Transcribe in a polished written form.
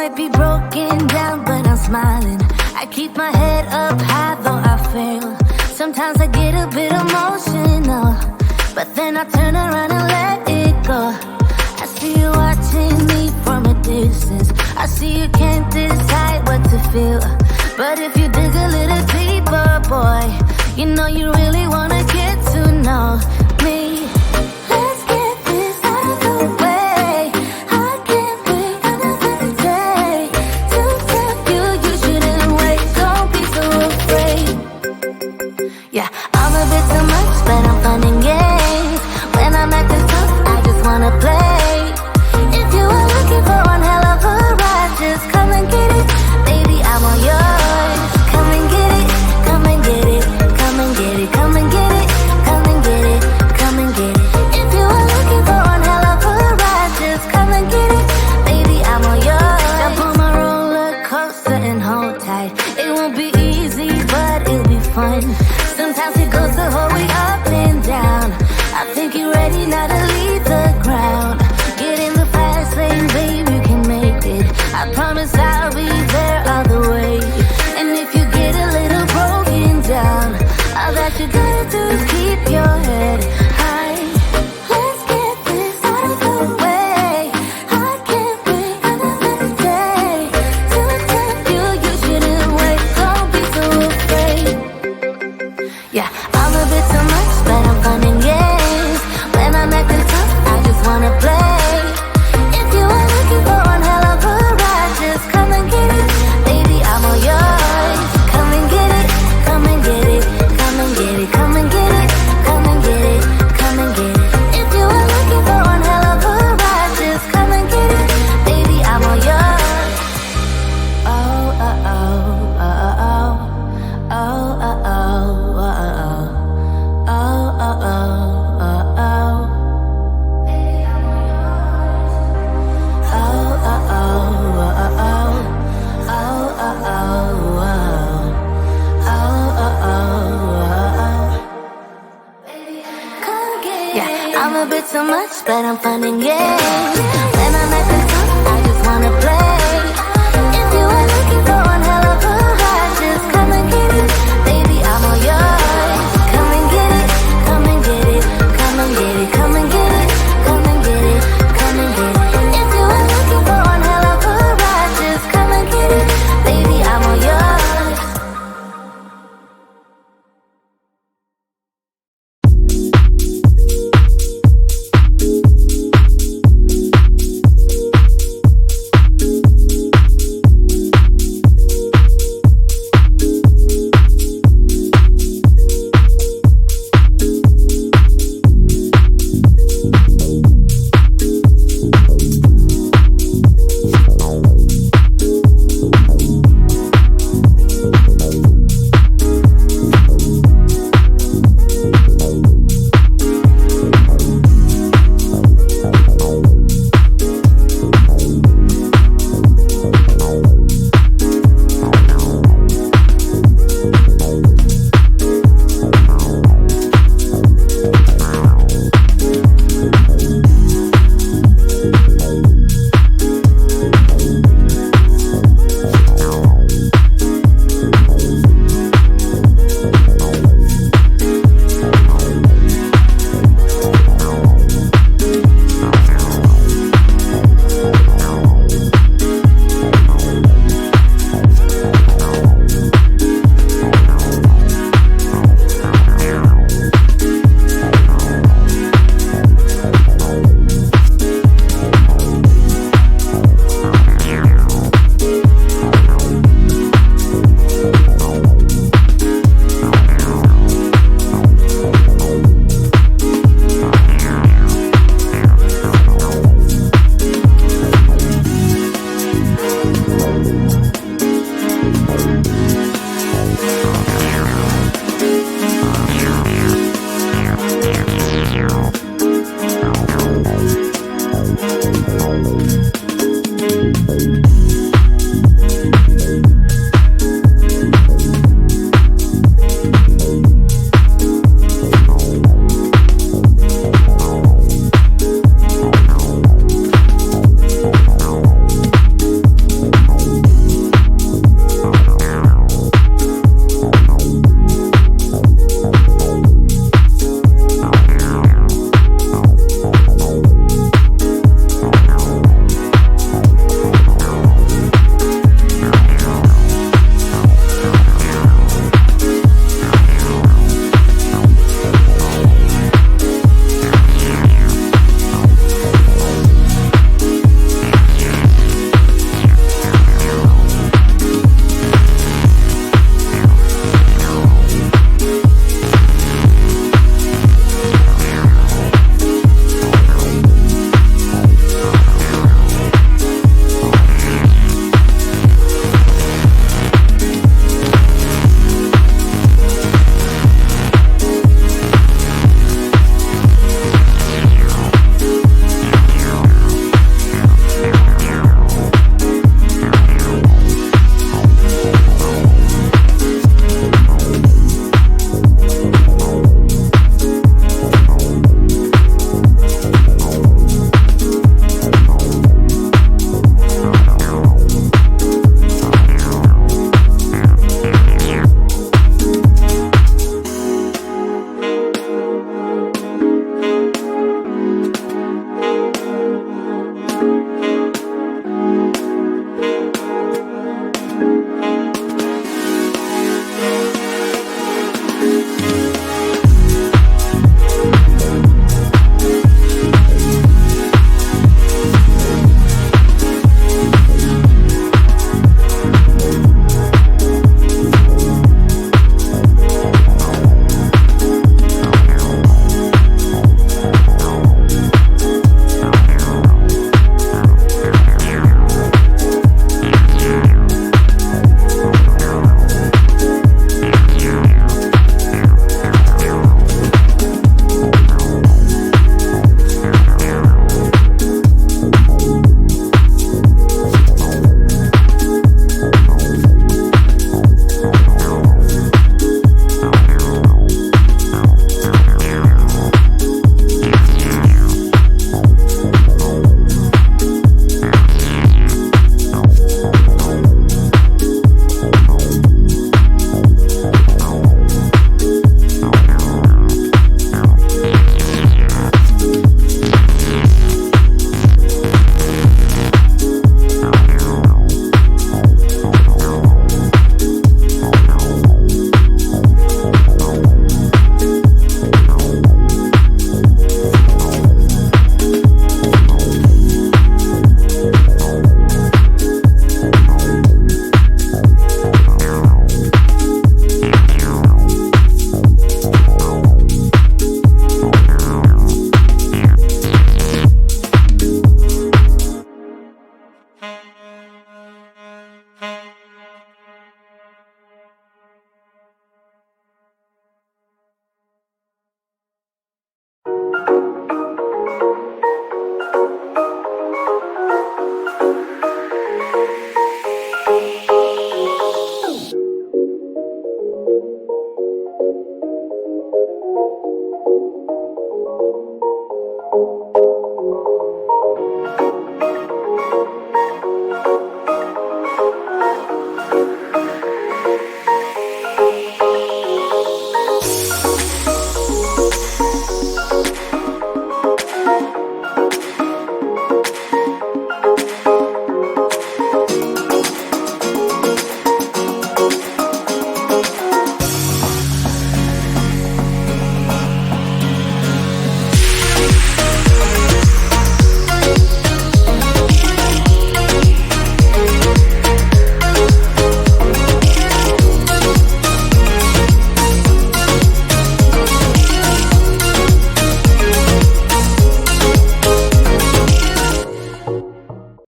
might be broken down, but I'm smiling. I keep my head up high, though I fail. Sometimes I get a bit emotional, but then I turn around and let it go. I see you watching me from a distance. I see you can't decide what to feel, but if you dig a little deeper, boy, you know you really wanna get to know me. Let's get this out of the way. I can't wait another day to tell you you shouldn't wait. Don't be so afraid. Yeah, I'm a bit too much, but I'm fun and games. When I'm acting tough, I just wanna play. If you are looking for one hell of a ride, just come and get it. Baby, I'm all yours. Come and get it, come and get it, come and get it, come and get it, come and get it, come and get it. If you are looking for one hell of a ride, just come and get it. Baby, I'm all yours. Jump on my roller coaster and hold tight. It won't be easy, but it'll be fun. Sometimes it goes the whole way up and down. I think you're ready now to leave the ground. Get in the fast lane, baby, you can make it. I promise I'll be there all the way. And if you get a little broken down, all that you gotta do is keep your head high. Let's get this out of the way. I can't wait another day to tell you you shouldn't wait. Don't be so afraid. Yeah, I'm a bit too much, but I'm fun and games. When I'm acting tough, I just wanna play. If you are looking for one hell of a ride, just come and get it. Baby, I'm all yours. Come and get it, come and get it, come and get it, come and get it, come and get it, come and get it. If you are looking for one hell of a ride, just come and get it. Baby, I'm all yours. Oh, oh, oh, oh, oh, oh, oh, oh, oh, oh, oh, oh, oh. Yeah, I'm a bit too much, but I'm fun and games.